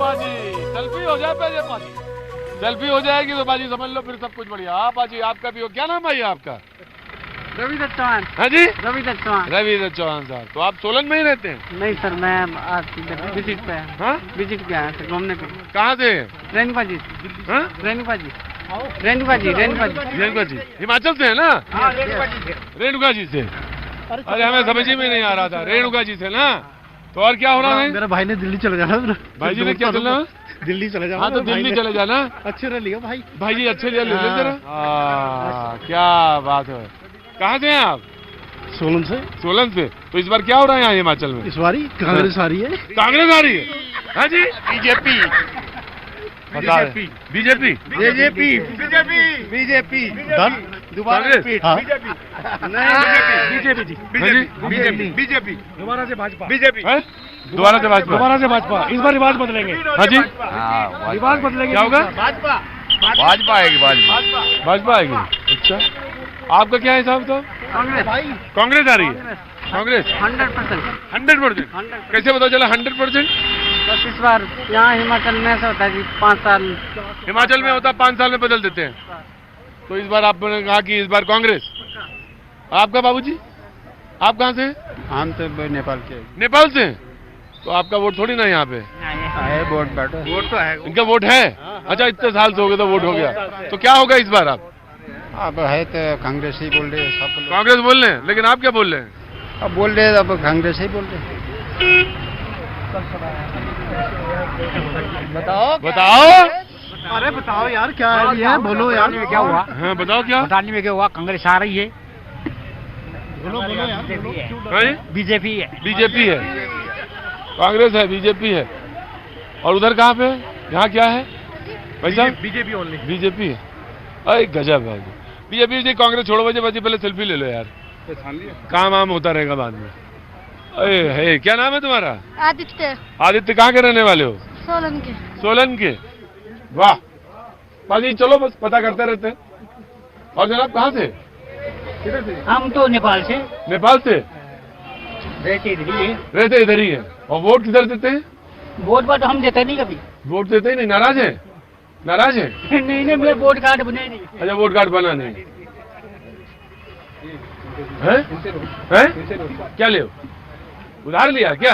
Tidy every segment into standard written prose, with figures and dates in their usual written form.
बाजी सेल्फी हो जाए पहले बाजी, सेल्फी हो जाएगी तो बाजी समझ लो फिर सब कुछ बढ़िया। हाँ बाजी आपका भी हो, क्या नाम है ये आपका? रवि दत्त चौहान। हाँ जी रवि दत्त चौहान। रवि दत्त चौहान साहब, तो आप सोलन में ही रहते हैं? नहीं सर, मैं आज विजिट पे आया। हाँ विजिट पे आया सर, घूमने पे। कहाँ से? रेणुका जी। हाँ रेणुका जी। रेणुका जी। रेणुका जी। रेणुका जी हिमाचल से है ना? रेणुका जी से। रेणुका जी से। अरे हमें समझ ही में नहीं आ रहा था, रेणुका जी से ना। तो और क्या हो रहा है? मेरे भाई ने दिल्ली चले जाना। भाई जी ने क्या चलना? दिल्ली चले जाना। हाँ तो दिल्ली चले जाना। अच्छे रह लियो भाई। भाई जी अच्छे ले ले जरा। क्या बात है, कहाँ से हैं आप? सोलन से। सोलन से। तो इस बार क्या हो रहा है यहाँ हिमाचल में? इस बारी कांग्रेस आ रही है। कांग्रेस आ रही है? हाँ जी BJP BJP BJP BJP BJP done. दोबारा कांग्रेस? हाँ। बीजेपी जी बीजेपी बीजेपी दोबारा से भाजपा। बीजेपी दोबारा से भाजपा। दोबारा से भाजपा। इस बार रिवाज बदलेंगे। हाँ जी रिवाज बदलेंगे। क्या होगा? भाजपा भाजपा आएगी। भाजपा आएगी। अच्छा आपका क्या हिसाब था? कांग्रेस। कांग्रेस आ रही है? कांग्रेस 100%। 100%। कैसे पता चला 100%? बस इस बार यहाँ हिमाचल में ऐसा होता है कि 5 साल। हिमाचल में होता 5 साल में बदल देते हैं। तो इस बार आपने कहा कि इस बार कांग्रेस। आपका बाबूजी आप कहाँ से? हम तो नेपाल के। नेपाल से? तो आपका वोट थोड़ी ना यहाँ पे? है वोट बैठो। वोट तो है। इनका वोट है? अच्छा इतने साल से हो गए तो वोट हो गया। तो क्या होगा इस बार? आप अब है तो कांग्रेस ही बोल रहे हैं सब लोग। कांग्रेस बोल रहे हैं, लेकिन आप क्या बोल रहे हैं? अब बोल रहे हैं, अब कांग्रेस ही बोल रहे हैं। बताओ। अरे बताओ यार क्या है, बोलो यार क्या हुआ? हाँ बताओ क्या? बताने में क्या हुआ? कांग्रेस आ रही है। बोलो बोलो यार। बीजेपी है। बीजेपी है, कांग्रेस है, बीजेपी है। और उधर कहाँ पे? यहाँ क्या है भाई साहब? BJP only. बीजेपी है। अरे गजब है बीजेपी जी। कांग्रेस छोड़ो बजे पहले सेल्फी ले लो यार, काम वाम होता रहेगा बाद में। अरे है क्या नाम है तुम्हारा? आदित्य। आदित्य कहाँ के रहने वाले हो? सोलन के। सोलन के। वाह पाजी चलो बस पता करते रहते हैं। और जनाब कहाँ से? किधर से? हम तो नेपाल से। नेपाल से? रहते इधर ही है। रहते इधर ही है। और वोट किधर देते हैं? वोट पर तो हम देते नहीं कभी। वोट देते ही नहीं? नाराज है? नाराज है? नहीं नहीं, मेरे वोट कार्ड बने नहीं। अच्छा वोट कार्ड बना नहीं है? हैं? क्या ले उधार लिया क्या?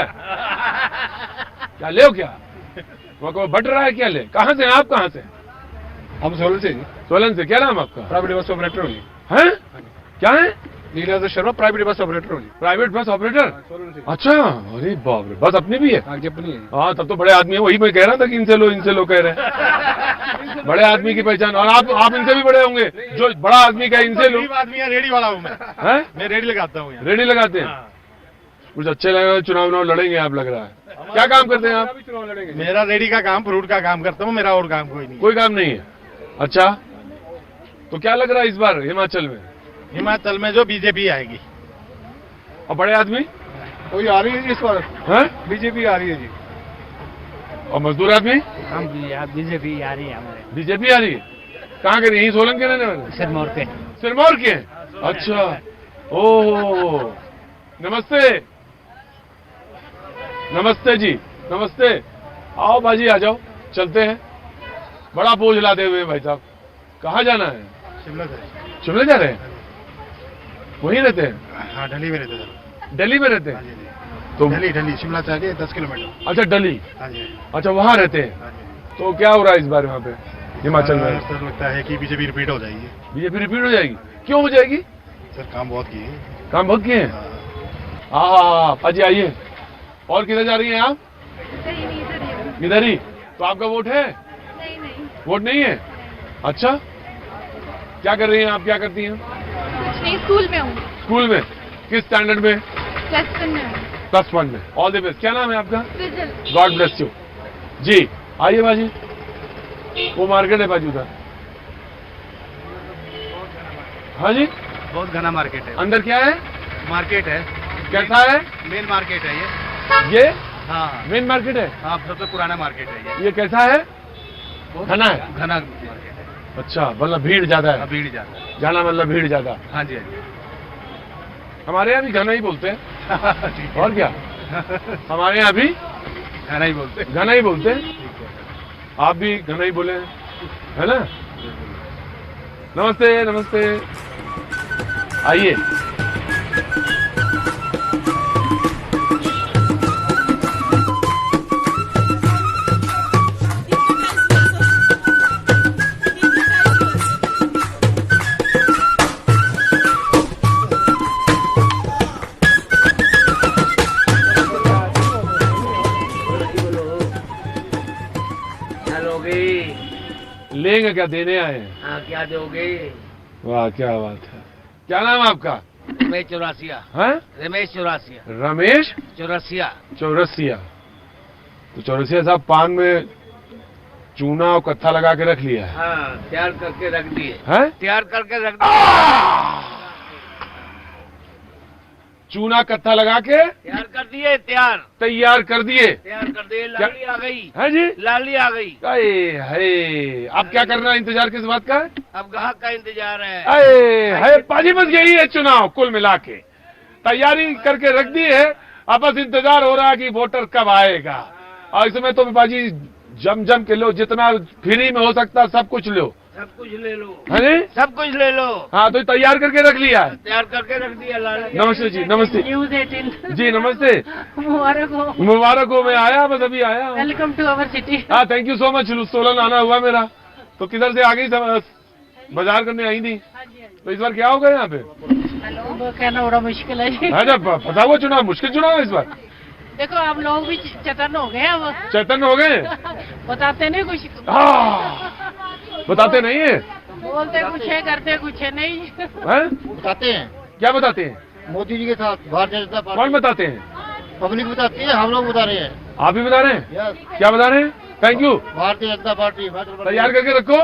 क्या ले क्या? वो बट रहा है क्या ले? कहाँ से? आप कहाँ से? हम सोलन से। सोलन से। क्या नाम आपका? प्राइवेट बस ऑपरेटर होगी। है? क्या है? नीलाद्र शर्मा प्राइवेट बस ऑपरेटर होगी। Private bus operator? अच्छा अरे बाप रे, बस अपनी भी है? आगे अपनी है। हाँ तब तो बड़े आदमी है। वही मैं कह रहा था कि इनसे लो कह रहे हैं। बड़े आदमी की पहचान। और आप इनसे भी बड़े होंगे। जो बड़ा आदमी का इनसे लो। आदमी है, रेडी वाला हूँ मैं रेडी लगाता हूँ। रेडी लगाते हैं? कुछ अच्छे लगे। चुनाव लड़ेंगे आप लग रहा है। क्या काम करते हैं आप? मेरा रेडी का काम, फ्रूट का काम करता हूँ। मेरा और काम कोई नहीं। कोई काम नहीं है? अच्छा तो क्या लग रहा है इस बार हिमाचल में? हिमाचल में जो बीजेपी आएगी। और बड़े आदमी? कोई आ रही है जी इस बार। हैं? बीजेपी आ रही है जी। और मजदूर आदमी? हम बीजेपी आ रही है हमारे। बीजेपी आ रही है? कहाँ के? यही सोलन के रहने वाले? सिरमौर के। सिरमौर के? अच्छा ओह नमस्ते। नमस्ते जी नमस्ते। आओ बाजी आ जाओ, चलते हैं। बड़ा बोझ लाते हुए भाई साहब। कहाँ जाना है? शिमला से। शिमला जा रहे हैं? वहीं रहते हैं? हाँ दिल्ली में रहते हैं। दिल्ली में रहते हैं? तो दिल्ली शिमला से आगे 10 किलोमीटर। अच्छा दिल्ली। हाँ जी। अच्छा वहाँ रहते हैं? हाँ जी। तो क्या हो रहा है इस बार वहाँ पे हिमाचल में? सर लगता है कि बीजेपी रिपीट हो जाएगी। बीजेपी रिपीट हो जाएगी? क्यों हो जाएगी? सर काम बहुत किए। काम बहुत किए हैं? हाँ पाजी आइए। और किधर जा रही हैं आप? इधर ही। तो आपका वोट है? नहीं वोट नहीं है? अच्छा क्या कर रही हैं आप? क्या करती हैं? नहीं, स्कूल में हूँ। स्कूल में? किस स्टैंडर्ड में? +1 में हूँ। +1 में। All the best. क्या नाम है आपका? फिजल। गॉड ब्लेस यू जी। आइए बाजी, वो मार्केट है बाजू उधर। हाँ जी बहुत घना मार्केट है। अंदर क्या है? मार्केट है। कैसा है? मेन मार्केट है ये? हाँ मेन मार्केट है? हाँ सबसे पुराना मार्केट है ये कैसा है? घना है? घना मार्केट है। अच्छा मतलब भीड़ ज्यादा है? भीड़ ज्यादा है। जाना मतलब भीड़ ज्यादा। हाँ जी हाँ जी। हमारे यहाँ भी घना ही बोलते हैं। और क्या हमारे यहाँ भी घना ही बोलते हैं। घना ही बोलते हैं। आप भी घना ही बोले है ना। नमस्ते नमस्ते, आइए। लेंगे क्या, देने आए हैं? हाँ, क्या दोगे? वाह क्या बात है। क्या नाम है आपका? रमेश चौरासिया। हैं? रमेश चौरासिया। रमेश चौरासिया। चौरसिया। तो चौरसिया साहब पान में चूना और कत्था लगा के रख लिया है। हाँ, तैयार करके रख दिए। हैं? तैयार करके रख दिए। चूना कत्था लगा के तैयार कर दिए। तैयार कर दिए। तैयार कर दिए। लाली आ गई। है जी? लाली आ गई। अये है, अब क्या करना है? इंतजार किस बात का है? अब ग्राहक का इंतजार है। अये है, पाजी बस यही है चुनाव। कुल मिला के तैयारी करके रख दी है, अब बस इंतजार हो रहा है कि वोटर कब आएगा। और इसमें तो पाजी जम के लो, जितना फ्री में हो सकता सब कुछ लो। सब कुछ ले लो। है सब कुछ ले लो। हाँ, तो तैयार करके रख लिया है। तैयार करके रख दिया। लाली। नमस्ते जी, नमस्ते न्यूज 18 जी, नमस्ते। मुबारक हो। मुबारक हो, मैं आया, बस अभी आया। Welcome to our city. हाँ, thank you so much. Solan आना हुआ मेरा, तो किधर से आ गई? बाजार करने आई थी। तो इस बार क्या होगा यहाँ पे? वो कहना बड़ा मुश्किल है जी। है ना, पता हुआ चुनाव, मुश्किल चुनाव है इस बार। देखो आप लोग भी चेतन हो गए हैं अब। चैतन्य हो गए? बताते नहीं कुछ। हाँ, बताते नहीं है। बोलते कुछ है, करते कुछ है नहीं। हैं? बताते हैं क्या बताते हैं? मोदी जी के साथ भारतीय जनता कौन पार्टी बताते हैं? पब्लिक बताती है, हम लोग बता रहे हैं। आप भी बता रहे हैं? यस, क्या बता रहे हैं? Thank you. Bharatiya Janata party तैयार करके रखो।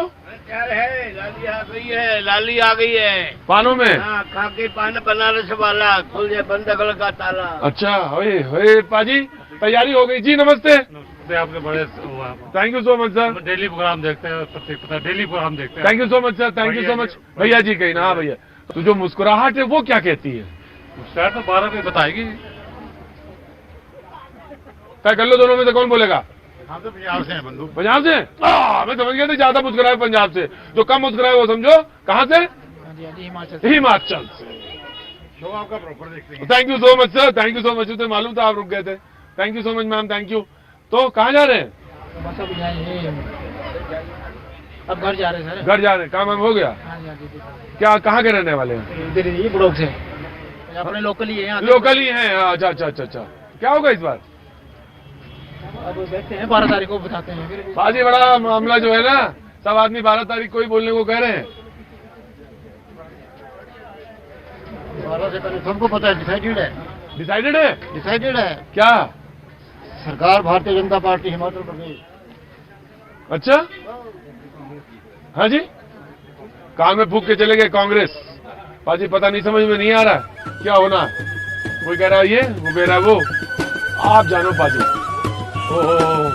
तैयार है। लाली आ गई है। लाली आ गई है। पानों में? हाँ, खा के पान बनारस वाला खुल जाए बंद अगल का ताला। अच्छा, होए पाजी, तैयारी हो गई जी। नमस्ते। आपके बड़े thank you so much sir. Daily program देखते हैं, पता डेली प्रोग्राम देखते हैं। Thank you so much sir, thank you so much. भैया जी कहीं ना। हाँ भैया, तो जो मुस्कुराहट है वो क्या कहती है? शायद तो 12 में बताएगी। तय कर लो, दोनों में से कौन बोलेगा? हम तो पंजाब से हैं बंधु। पंजाब से? मैं समझ गया था ज्यादा मुस्कुराए पंजाब से, जो कम मुस्कुराए वो समझो कहाँ से? हिमाचल से। शो आपका प्रॉपर देखते हैं। Thank you so much sir, thank you so much. तो मालूम था आप रुक गए थे। Thank you so much ma'am, thank you. तो कहाँ जा रहे हैं? बस अब घर जा रहे हैं सर। घर जा रहे हैं, काम वाम हो गया? क्या, कहाँ के रहने वाले हैं? इधर ही ब्लॉक से अपने लोकल ही है। लोकल ही हैं। अच्छा अच्छा अच्छा अच्छा। क्या होगा इस बार? अब देखते हैं, 12 तारीख को बताते हैं फिर। बाजी बड़ा मामला जो है ना, सब आदमी 12 तारीख को ही बोलने को कह रहे हैं। 12 से पहले सबको पता है, डिसाइडेड है। डिसाइडेड है? डिसाइडेड है। क्या? सरकार भारतीय जनता पार्टी हिमाचल प्रदेश। अच्छा, हाँ जी, कान में फूक के चले गए कांग्रेस। बाजी पता नहीं, समझ में नहीं आ रहा क्या होना। कोई कह रहा है ये, वो कह रहा है वो, आप जानो पाजी। ओहो,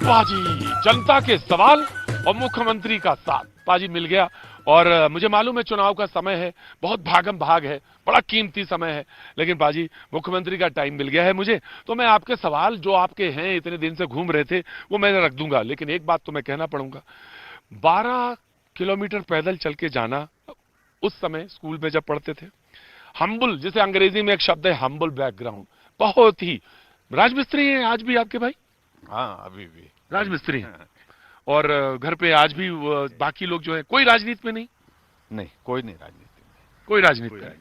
पाजी, जनता के सवाल और मुख्यमंत्री का साथ पाजी मिल गया। और मुझे मालूम है चुनाव का समय है, बहुत भागम भाग है, बड़ा कीमती समय है, लेकिन पाजी मुख्यमंत्री का टाइम मिल गया है मुझे। तो मैं आपके सवाल जो आपके हैं, इतने दिन से घूम रहे थे, वो मैं रख दूंगा। लेकिन एक बात तो मैं कहना पड़ूंगा, 12 किलोमीटर पैदल चल के जाना, उस समय स्कूल में जब पढ़ते थे, हम्बल, जिसे अंग्रेजी में एक शब्द है हम्बल बैकग्राउंड, बहुत ही। राजमिस्त्री हैं आज भी आपके भाई? हाँ, अभी भी राजमिस्त्री हैं। और घर पे आज भी बाकी लोग जो है, कोई राजनीति में नहीं? नहीं, कोई नहीं राजनीति में। कोई राजनीति में नहीं।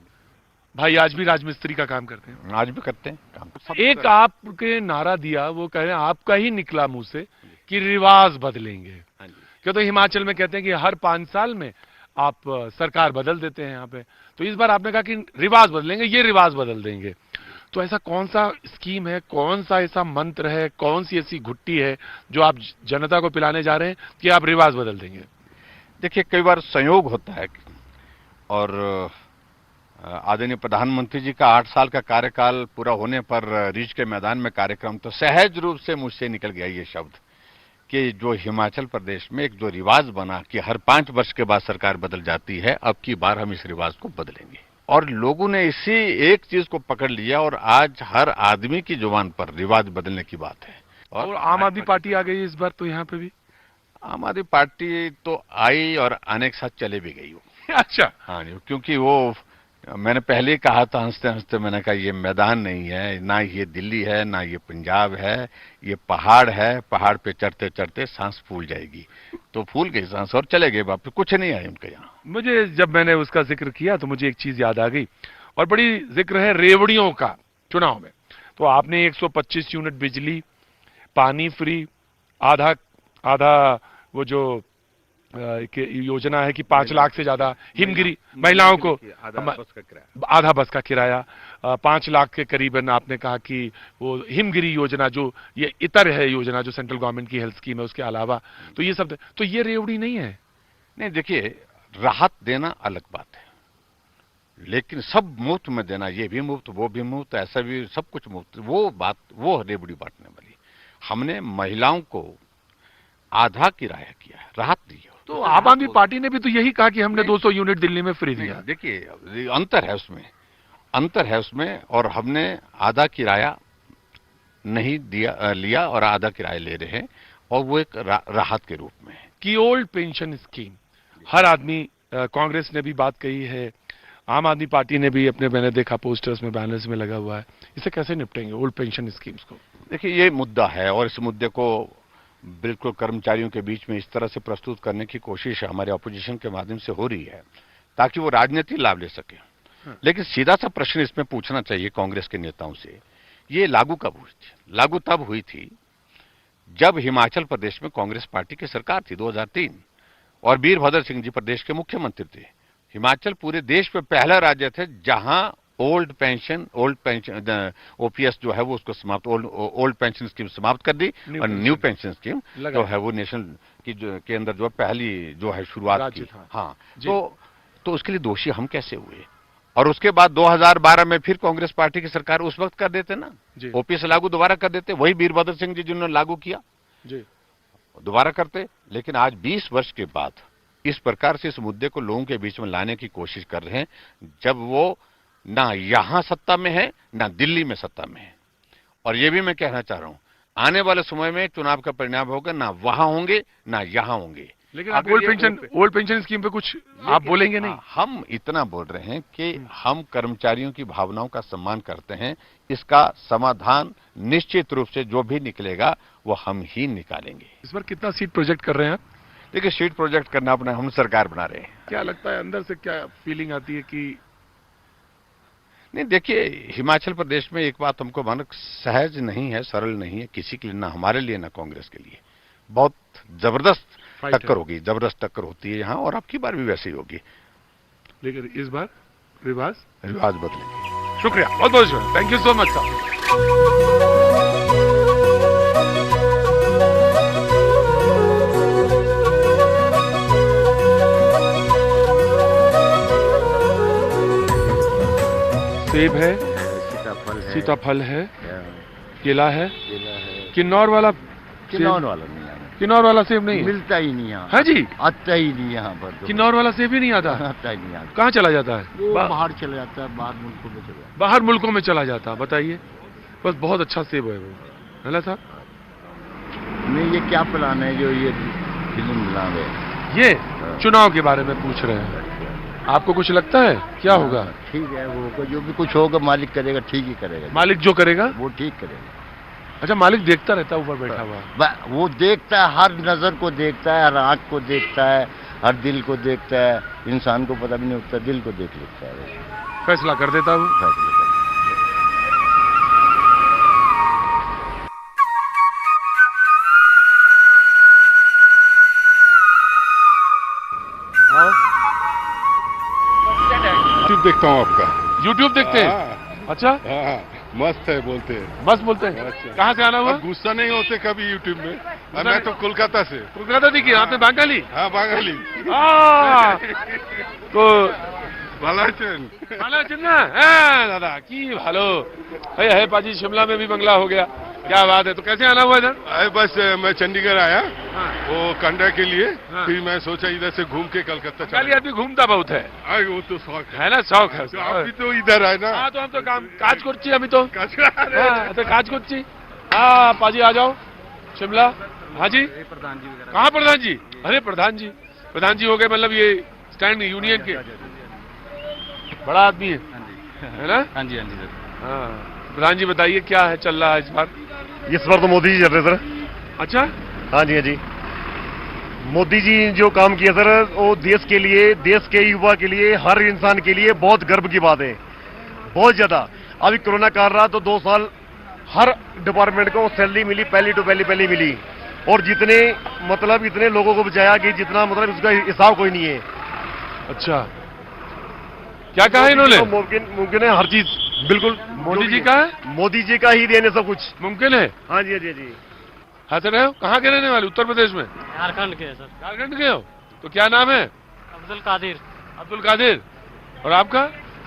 भाई आज भी राजमिस्त्री का काम करते हैं? आज भी करते हैं काम। एक आपके नारा दिया, वो कह रहे हैं, आपका ही निकला मुंह से कि रिवाज बदलेंगे। क्यों? तो हिमाचल में कहते हैं कि हर 5 साल में आप सरकार बदल देते हैं यहाँ पे। तो इस बार आपने कहा कि रिवाज बदलेंगे, ये रिवाज बदल देंगे। तो ऐसा कौन सा स्कीम है, कौन सा ऐसा मंत्र है, कौन सी ऐसी घुट्टी है जो आप जनता को पिलाने जा रहे हैं कि आप रिवाज बदल देंगे? देखिए, कई बार संयोग होता है और आदरणीय प्रधानमंत्री जी का 8 साल का कार्यकाल पूरा होने पर रीच के मैदान में कार्यक्रम, तो सहज रूप से मुझसे निकल गया ये शब्द कि जो हिमाचल प्रदेश में एक जो रिवाज बना कि हर 5 वर्ष के बाद सरकार बदल जाती है, अब की बार हम इस रिवाज को बदलेंगे। और लोगों ने इसी एक चीज को पकड़ लिया और आज हर आदमी की जुबान पर रिवाज बदलने की बात है। और आम आदमी पार्टी आ गई इस बार तो यहाँ पे भी। आम आदमी पार्टी तो आई और आने के साथ चले भी गई वो। अच्छा। हाँ जी, क्योंकि वो मैंने पहले ही कहा था हंसते हंसते, मैंने कहा ये मैदान नहीं है, ना ये दिल्ली है, ना ये पंजाब है, ये पहाड़ है, पहाड़ पे चढ़ते चढ़ते सांस फूल जाएगी। तो फूल गई सांस और चले गए वापस, कुछ नहीं आए उनके यहाँ। मुझे जब मैंने उसका जिक्र किया तो मुझे एक चीज याद आ गई, और बड़ी जिक्र है रेवड़ियों का चुनाव में। तो आपने 125 यूनिट बिजली, पानी फ्री, आधा आधा वो जो योजना है कि 5 लाख से ज्यादा हिमगिरी महिलाओं को, आधा बस का किराया, 5 लाख के करीबन आपने कहा कि वो हिमगिरी योजना जो ये इतर है योजना जो सेंट्रल गवर्नमेंट की हेल्थ स्कीम है उसके अलावा, तो ये सब, तो ये रेवड़ी नहीं है। नहीं देखिए, राहत देना अलग बात है, लेकिन सब मुफ्त में देना, ये भी मुफ्त वो भी मुफ्त, ऐसा भी सब कुछ मुफ्त, वो बात वो रेवड़ी बांटने वाली। हमने महिलाओं को आधा किराया किया है, राहत दी है। तो आम आदमी पार्टी ने भी तो यही कहा कि हमने 200 यूनिट दिल्ली में फ्री दिया। देखिए अंतर है उसमें, और हमने आधा किराया नहीं दिया लिया और आधा किराया ले रहे हैं, और वो एक राहत के रूप में है। कि ओल्ड पेंशन स्कीम हर आदमी, कांग्रेस ने भी बात कही है, आम आदमी पार्टी ने भी अपने, मैंने देखा पोस्टर्स में, बैनर्स में लगा हुआ है, इसे कैसे निपटेंगे ओल्ड पेंशन स्कीम्स को? देखिए ये मुद्दा है, और इस मुद्दे को बिल्कुल कर्मचारियों के बीच में इस तरह से प्रस्तुत करने की कोशिश हमारे ऑपोजिशन के माध्यम से हो रही है ताकि वो राजनीतिक लाभ ले सके। लेकिन सीधा सा प्रश्न इसमें पूछना चाहिए कांग्रेस के नेताओं से, ये लागू कब हुई थी? लागू तब हुई थी जब हिमाचल प्रदेश में कांग्रेस पार्टी की सरकार थी 2003, और वीरभद्र सिंह जी प्रदेश के मुख्यमंत्री थे। हिमाचल पूरे देश में पहला राज्य था जहां ओल्ड पेंशन ओपीएस जो है वो उसको समाप्त, ओल्ड पेंशन स्कीम समाप्त कर दी, और न्यू पेंशन स्कीम जो है वो नेशनल की के अंदर जो पहली जो है शुरुआत की। हाँ, तो उसके लिए दोषी हम कैसे हुए? और उसके बाद 2012 में फिर कांग्रेस पार्टी की सरकार उस वक्त कर देते ना, ओपीएस लागू दोबारा कर देते, वही वीरभद्र सिंह जी जिन्होंने लागू किया दोबारा करते। लेकिन आज 20 वर्ष के बाद इस प्रकार से इस मुद्दे को लोगों के बीच में लाने की कोशिश कर रहे हैं, जब वो ना यहां सत्ता में है ना दिल्ली में सत्ता में है। और ये भी मैं कहना चाह रहा हूं, आने वाले समय में चुनाव का परिणाम होगा, ना वहां होंगे ना यहां होंगे। लेकिन आप ओल्ड पेंशन स्कीम पे कुछ आप बोलेंगे नहीं? हम इतना बोल रहे हैं कि हम कर्मचारियों की भावनाओं का सम्मान करते हैं, इसका समाधान निश्चित रूप से जो भी निकलेगा वो हम ही निकालेंगे। इस बार कितना सीट प्रोजेक्ट कर रहे हैं आप? देखिए सीट प्रोजेक्ट करना अपना, हम सरकार बना रहे हैं। क्या लगता है अंदर से, क्या फीलिंग आती है कि नहीं? देखिए हिमाचल प्रदेश में एक बात हमको मानो सहज नहीं है, सरल नहीं है किसी के लिए, ना हमारे लिए ना कांग्रेस के लिए। बहुत जबरदस्त टक्कर होगी, जबरदस्त टक्कर होती है यहाँ, और अब की बार भी वैसे ही होगी। लेकिन इस बार रिवाज बदलेंगे। शुक्रिया, बहुत बहुत शुक्रिया, थैंक यू सो मच साहब। सेब है, सीताफल है, केला है, किन्नौर वाला नहीं है, किन्नौर वाला सेब नहीं मिलता ही नहीं यहाँ। है जी, आता ही नहीं यहाँ पर तो। किन्नौर वाला सेब ही नहीं आता? आता ही नहीं आता। कहाँ चला जाता है? वो बाहर चला जाता है, बाहर मुल्कों में चला जाता है। बाहर मुल्कों में चला जाता है, बताइए। बस बहुत अच्छा सेब है वो, है ना साहब? नहीं, ये क्या प्लान है जो ये फिल्म बना रहे? ये चुनाव के बारे में पूछ रहे हैं, आपको कुछ लगता है क्या होगा? ठीक है, वो जो भी कुछ होगा मालिक करेगा, ठीक ही करेगा। मालिक जो करेगा वो ठीक करेगा। अच्छा, मालिक देखता रहता है ऊपर बैठा हुआ? वो देखता है, हर नजर को देखता है, हर आंख को देखता है, हर दिल को देखता है। इंसान को पता भी नहीं होता, दिल को देख लेता है, फैसला कर देता हूँ। फैसला कर। यूट्यूब देखता हूँ आपका। यूट्यूब देखते हैं? हाँ, अच्छा, हाँ, मस्त है बोलते हैं। बस बोलते हैं। अच्छा। कहाँ से आना हुआ? आप गुस्सा नहीं होते कभी यूट्यूब में? मैं तो कोलकाता से। कोलकाता देखिए, आपने बंगाली? हाँ बंगाली। तो ভালো আছেন ভালো আছেন না? হ্যাঁ दादा की ভালো है पाजी शिमला में भी बंगला हो गया क्या बात है तो कैसे आना हुआ इधर अरे बस मैं चंडीगढ़ आया हाँ। वो कंडा के लिए हाँ। फिर मैं सोचा इधर से घूम के कलकत्ता खाली आदमी घूमता बहुत है अरे वो तो शौक है है ना शौक है तो आप भी तो इधर आए ना हाँ तो हम तो काम काज করছি আমি তো কাছে- हाँ तो काज করছি हाँ पाजी आ जाओ शिमला हाँ जी कहाँ प्रधान जी अरे प्रधान जी हो गए मतलब ये स्टैंड यूनियन के बड़ा आदमी है ना हाँ जी सर। हाँ प्रधान जी बताइए क्या है चल रहा है इस बार इस बार तो मोदी जी चल रहे सर। अच्छा हाँ जी मोदी जी जो काम किया सर वो देश के लिए, देश के युवा के लिए, हर इंसान के लिए बहुत गर्व की बात है, बहुत ज्यादा। अभी कोरोना काल रहा तो 2 साल हर डिपार्टमेंट को सैलरी मिली, पहली टू पहली मिली, और जितने मतलब इतने लोगों को बचाया कि जितना मतलब उसका हिसाब कोई नहीं है। अच्छा क्या कहा इन्होंने मुमकिन है हर चीज, बिल्कुल मोदी जी का है मोदी जी का ही देने सब कुछ मुमकिन है हाँ जी हाँ सर रहे हो कहाँ के रहने वाले उत्तर प्रदेश में झारखंड के सर। झारखंड के हो तो क्या नाम है अब्दुल कादिर और आपका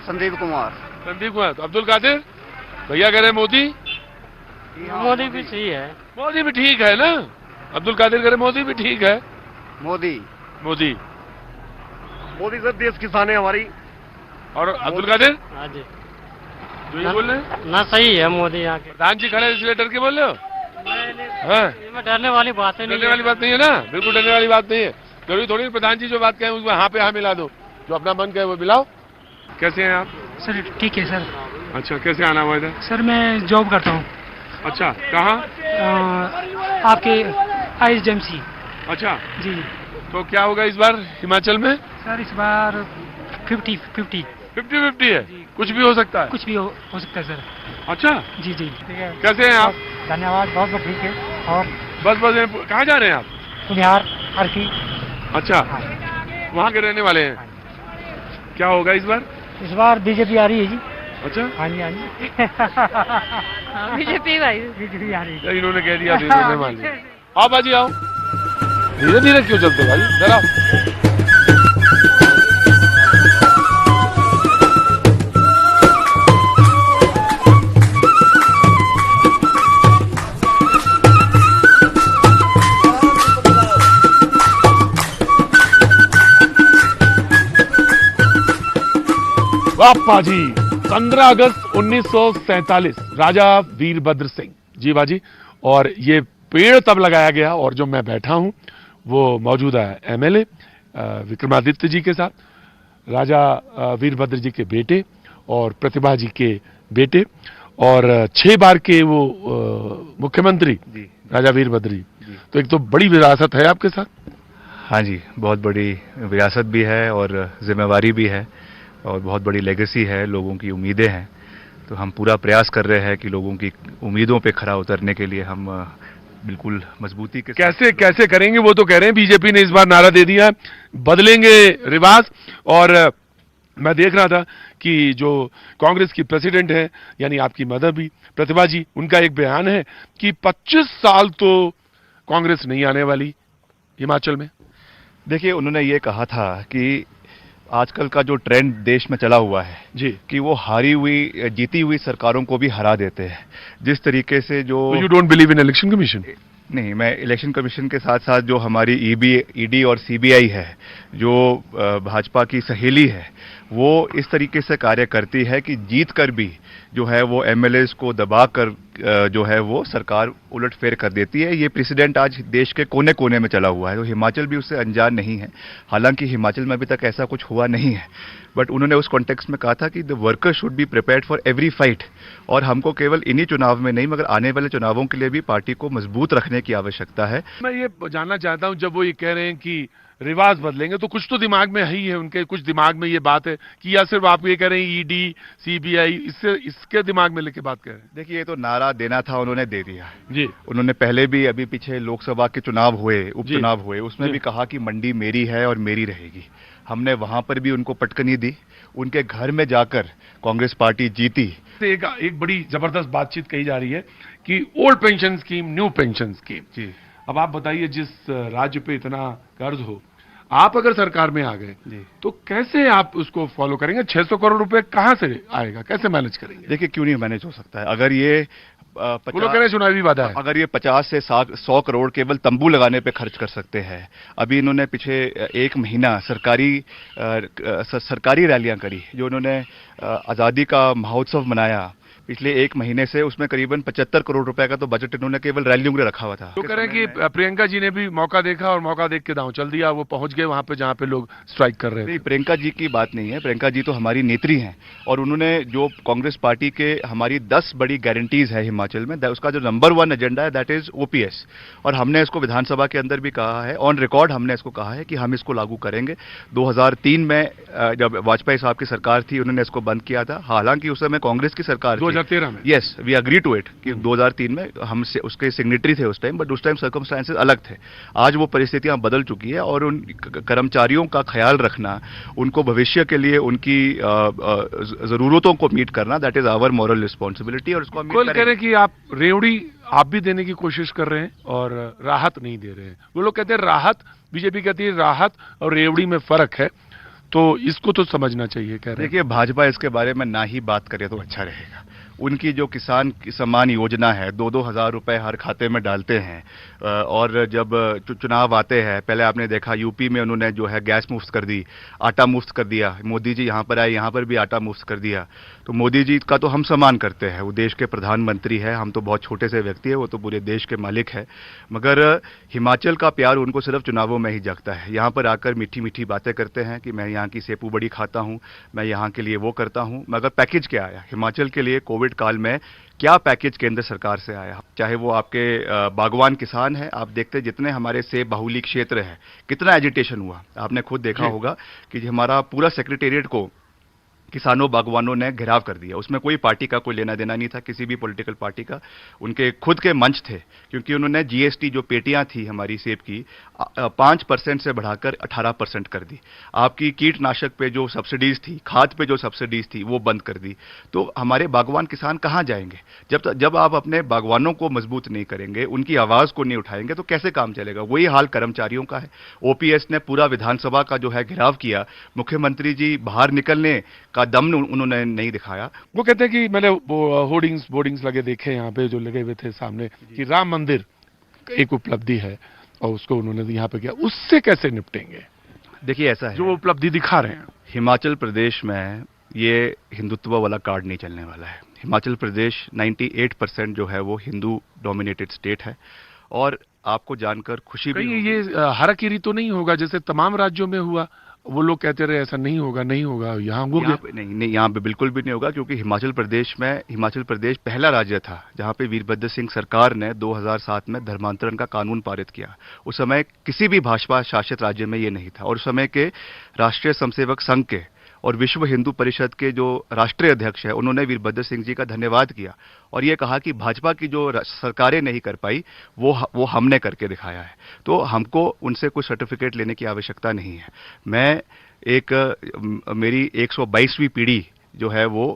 संदीप कुमार। संदीप कुमार तो अब्दुल कादिर भैया कह रहे हैं मोदी मोदी भी सही है। मोदी भी ठीक है ना अब्दुल कादिर कह रहे मोदी भी ठीक है मोदी मोदी सर देश किसान है हमारी। और अब्दुल कादिर हाँ जी जो ये बोल रहे हैं ना सही है मोदी यहाँ के। प्रधान जी खड़े इसलिए डर के बोल रहे हो हाँ इसमें डरने वाली बात है डरने वाली बात नहीं है ना बिल्कुल डरने वाली बात नहीं है जरूरी थोड़ी प्रधान जी जो बात कहें उसमें हाँ पे हाँ मिला दो जो अपना मन कहे वो मिलाओ कैसे हैं आप सर ठीक है सर। अच्छा कैसे आना हुआ इधर सर मैं जॉब करता हूँ अच्छा कहाँ आपके ISDMC। अच्छा जी तो क्या होगा इस बार हिमाचल में सर इस बार 50-50 50-50 है कुछ भी हो सकता है कुछ भी हो सकता है सर। अच्छा जी ठीक है कैसे हैं आप धन्यवाद बहुत ठीक है। और बस कहाँ जा रहे हैं आप कुनिहार हरकी। अच्छा वहाँ के रहने वाले हैं क्या होगा इस बार बीजेपी आ रही है जी। अच्छा हाँ जी बीजेपी भाई बीजेपी आ रही है। इन्होंने कह दिया इन्होंने मान लिया आओ बाजी आओ धीरे धीरे क्यों चलते भाई जरा वाह जी 15 अगस्त 1947 राजा वीरभद्र सिंह जी बाजी और ये पेड़ तब लगाया गया और जो मैं बैठा हूं वो मौजूदा MLA विक्रमादित्य जी के साथ राजा वीरभद्र जी के बेटे और प्रतिभा जी के बेटे और 6 बार के वो मुख्यमंत्री राजा वीरभद्र जी तो एक तो बड़ी विरासत है आपके साथ। हाँ जी बहुत बड़ी विरासत भी है और जिम्मेवारी भी है और बहुत बड़ी लेगेसी है, लोगों की उम्मीदें हैं, तो हम पूरा प्रयास कर रहे हैं कि लोगों की उम्मीदों पे खरा उतरने के लिए हम बिल्कुल मजबूती के कैसे करेंगे वो तो कह रहे हैं बीजेपी ने इस बार नारा दे दिया बदलेंगे रिवाज और मैं देख रहा था कि जो कांग्रेस की प्रेसिडेंट है यानी आपकी मदर भी प्रतिभा जी उनका एक बयान है कि 25 साल तो कांग्रेस नहीं आने वाली हिमाचल में। देखिए उन्होंने ये कहा था कि आजकल का जो ट्रेंड देश में चला हुआ है जी कि वो जीती हुई सरकारों को भी हरा देते हैं जिस तरीके से जो you don't believe in election commission. नहीं मैं इलेक्शन कमीशन के साथ साथ जो हमारी ईडी और CBI है जो भाजपा की सहेली है वो इस तरीके से कार्य करती है कि जीत कर भी जो है वो MLAs को दबा कर जो है वो सरकार उलटफेर कर देती है। ये प्रेसिडेंट आज देश के कोने कोने में चला हुआ है तो हिमाचल भी उससे अनजान नहीं है। हालांकि हिमाचल में अभी तक ऐसा कुछ हुआ नहीं है बट उन्होंने उस कॉन्टेक्स्ट में कहा था कि the worker should be prepared for every fight और हमको केवल इन्हीं चुनाव में नहीं मगर आने वाले चुनावों के लिए भी पार्टी को मजबूत रखने की आवश्यकता है। मैं ये जानना चाहता हूं जब वो ये कह रहे हैं कि रिवाज बदलेंगे तो कुछ तो दिमाग में है ही है उनके कुछ दिमाग में ये बात है कि या सिर्फ आप ये कह रहे हैं ED CBI इसके दिमाग में लेके बात कर रहे हैं। देखिए ये तो नारा देना था उन्होंने दे दिया जी। उन्होंने पहले भी अभी पीछे लोकसभा के चुनाव हुए उपचुनाव हुए उसमें भी कहा कि मंडी मेरी है और मेरी रहेगी। हमने वहां पर भी उनको पटकनी दी उनके घर में जाकर कांग्रेस पार्टी जीती। एक बड़ी जबरदस्त बातचीत कही जा रही है कि old pension scheme new pension scheme. जी अब आप बताइए जिस राज्य पे इतना कर्ज हो आप अगर सरकार में आ गए तो कैसे आप उसको फॉलो करेंगे? 600 करोड़ रुपए कहां से आएगा, कैसे मैनेज करेंगे? देखिए, क्यों नहीं मैनेज हो सकता है? अगर ये वो लोग कह रहे हैं चुनावी वादा है। अगर ये 50 से 100 करोड़ केवल तंबू लगाने पे खर्च कर सकते हैं। अभी इन्होंने पीछे एक महीना सरकारी रैलियां करी, जो उन्होंने आज़ादी का महोत्सव मनाया पिछले एक महीने से, उसमें करीबन 75 करोड़ रुपए का तो बजट इन्होंने केवल रैलियों में रखा हुआ था। तो कह रहे हैं कि प्रियंका जी ने भी मौका देखा और मौका देख के दांव चल दिया, वो पहुंच गए वहां पे जहां पे लोग स्ट्राइक कर रहे थे। नहीं, प्रियंका जी की बात नहीं है। प्रियंका जी तो हमारी नेत्री हैं और उन्होंने जो कांग्रेस पार्टी के हमारी 10 बड़ी गारंटीज है हिमाचल में, उसका जो नंबर 1 एजेंडा है दैट इज ओपीएस, और हमने इसको विधानसभा के अंदर भी कहा है, ऑन रिकॉर्ड हमने इसको कहा है कि हम इसको लागू करेंगे। 2003 में जब वाजपेयी साहब की सरकार थी, उन्होंने इसको बंद किया था, हालांकि उस समय कांग्रेस की सरकार 2013 में। Yes, we agree to it कि 2003 में हम उसके सिग्नेटरी थे उस टाइम, बट उस टाइम सर्कमस्टेंसेस अलग थे। आज वो परिस्थितियां बदल चुकी है और उन कर्मचारियों का ख्याल रखना, उनको भविष्य के लिए उनकी जरूरतों को मीट करना, that is our moral responsibility. और उसको हम कह रहे हैं कि आप रेवड़ी आप भी देने की कोशिश कर रहे हैं और राहत नहीं दे रहे हैं। वो लोग कहते हैं राहत, बीजेपी कहती है राहत और रेवड़ी में फर्क है, तो इसको तो समझना चाहिए। कह रहे हैं देखिए, भाजपा इसके बारे में ना ही बात करे तो अच्छा रहेगा। उनकी जो किसान सम्मान योजना है, 2-2 हज़ार रुपए हर खाते में डालते हैं, और जब चुनाव आते हैं, पहले आपने देखा यूपी में उन्होंने जो है गैस मुफ्त कर दी, आटा मुफ्त कर दिया। मोदी जी यहाँ पर आए, यहाँ पर भी आटा मुफ्त कर दिया। तो मोदी जी का तो हम सम्मान करते हैं, वो देश के प्रधानमंत्री है, हम तो बहुत छोटे से व्यक्ति है, वो तो पूरे देश के मालिक है। मगर हिमाचल का प्यार उनको सिर्फ चुनावों में ही जगता है। यहाँ पर आकर मीठी मीठी बातें करते हैं कि मैं यहाँ की सेपू बड़ी खाता हूँ, मैं यहाँ के लिए वो करता हूँ, मगर पैकेज क्या आया हिमाचल के लिए? कोविड काल में क्या पैकेज केंद्र सरकार से आया? चाहे वो आपके बागवान किसान है, आप देखते जितने हमारे सेब बाहुली क्षेत्र है, कितना एजिटेशन हुआ। आपने खुद देखा होगा कि हमारा पूरा सेक्रेटेरिएट को किसानों बागवानों ने घेराव कर दिया। उसमें कोई पार्टी का कोई लेना देना नहीं था, किसी भी पॉलिटिकल पार्टी का। उनके खुद के मंच थे, क्योंकि उन्होंने जीएसटी जो पेटियां थी हमारी सेब की 5% से बढ़ाकर 18% कर दी। आपकी कीटनाशक पे जो सब्सिडीज थी, खाद पे जो सब्सिडीज थी, वो बंद कर दी। तो हमारे बागवान किसान कहाँ जाएंगे? जब आप अपने बागवानों को मजबूत नहीं करेंगे, उनकी आवाज को नहीं उठाएंगे, तो कैसे काम चलेगा? वही हाल कर्मचारियों का है। ओपीएस ने पूरा विधानसभा का जो है घेराव किया, मुख्यमंत्री जी बाहर निकलने का दम उन्होंने नहीं दिखाया। वो कहते हैं कि मैंने होर्डिंग्स लगे देखे यहाँ पे, जो लगे हुए थे सामने, कि राम मंदिर एक उपलब्धि है और उसको उन्होंने यहाँ पे किया, उससे कैसे निपटेंगे? देखिए, ऐसा है, जो उपलब्धि दिखा रहे हैं, हिमाचल प्रदेश में ये हिंदुत्व वाला कार्ड नहीं चलने वाला है। हिमाचल प्रदेश 98% जो है वो हिंदू डोमिनेटेड स्टेट है, और आपको जानकर खुशी भी ये हाराकिरी तो नहीं होगा जैसे तमाम राज्यों में हुआ? वो लोग कहते रहे ऐसा नहीं होगा, नहीं होगा, यहाँ नहीं, यहाँ पे बिल्कुल भी नहीं होगा, क्योंकि हिमाचल प्रदेश पहला राज्य था जहाँ पे वीरभद्र सिंह सरकार ने 2007 में धर्मांतरण का कानून पारित किया। उस समय किसी भी भाजपा शासित राज्य में ये नहीं था, और उस समय के राष्ट्रीय स्वयंसेवक संघ के और विश्व हिंदू परिषद के जो राष्ट्रीय अध्यक्ष है, उन्होंने वीरभद्र सिंह जी का धन्यवाद किया और ये कहा कि भाजपा की जो सरकारें नहीं कर पाई वो हमने करके दिखाया है। तो हमको उनसे कोई सर्टिफिकेट लेने की आवश्यकता नहीं है। मेरी 122वीं पीढ़ी जो है वो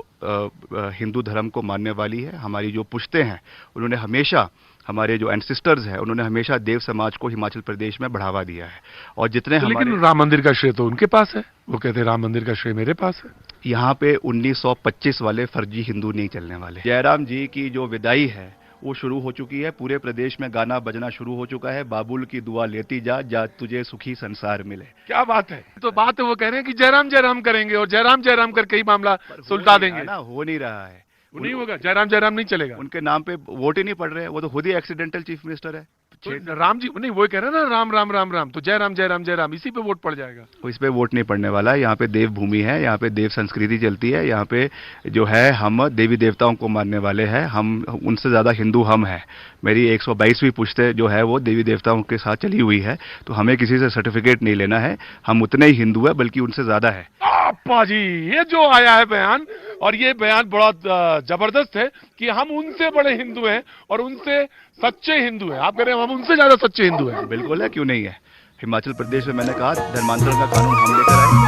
हिंदू धर्म को मानने वाली है। हमारी जो पुश्ते हैं, उन्होंने हमेशा, हमारे जो एंसेस्टर्स हैं, उन्होंने हमेशा देव समाज को हिमाचल प्रदेश में बढ़ावा दिया है। और जितने लेकिन राम मंदिर का श्रेय तो उनके पास है, वो कहते हैं राम मंदिर का श्रेय मेरे पास है। यहाँ पे 1925 वाले फर्जी हिंदू नहीं चलने वाले। जयराम जी की जो विदाई है वो शुरू हो चुकी है, पूरे प्रदेश में गाना बजना शुरू हो चुका है। बाबुल की दुआ लेती जा, जा तुझे सुखी संसार मिले। क्या बात है, तो बात है वो कह रहे हैं कि जयराम जयराम करेंगे और जयराम जयराम करके ही मामला सुलझा देंगे ना। हो नहीं रहा है, वो नहीं होगा, जयराम जयराम नहीं चलेगा। उनके नाम पे वोट ही नहीं पड़ रहे हैं, वो तो खुद ही एक्सीडेंटल चीफ मिनिस्टर है। तो राम जी नहीं, वो कह रहे हैं ना राम राम राम राम, तो जयराम जयराम जयराम, इसी पे वोट पड़ जाएगा। इस पे वोट नहीं पड़ने वाला है। यहाँ पे देव भूमि है, यहाँ पे देव संस्कृति चलती है। यहाँ पे जो है हम देवी देवताओं को मानने वाले हैं, हम उनसे ज्यादा हिंदू हम हैं। मेरी 122वीं पुश्ते जो है वो देवी देवताओं के साथ चली हुई है, तो हमें किसी से सर्टिफिकेट नहीं लेना है। हम उतने ही हिंदू है, बल्कि उनसे ज्यादा है। अप्पा जी, ये जो आया है बयान, और ये बयान बड़ा जबरदस्त है कि हम उनसे बड़े हिंदू हैं और उनसे सच्चे हिंदू हैं। आप कह रहे हैं हम उनसे ज्यादा सच्चे हिंदू हैं। बिल्कुल है, क्यों नहीं है। हिमाचल प्रदेश में मैंने कहा धर्मांतरण का कानून हम लेकर आए।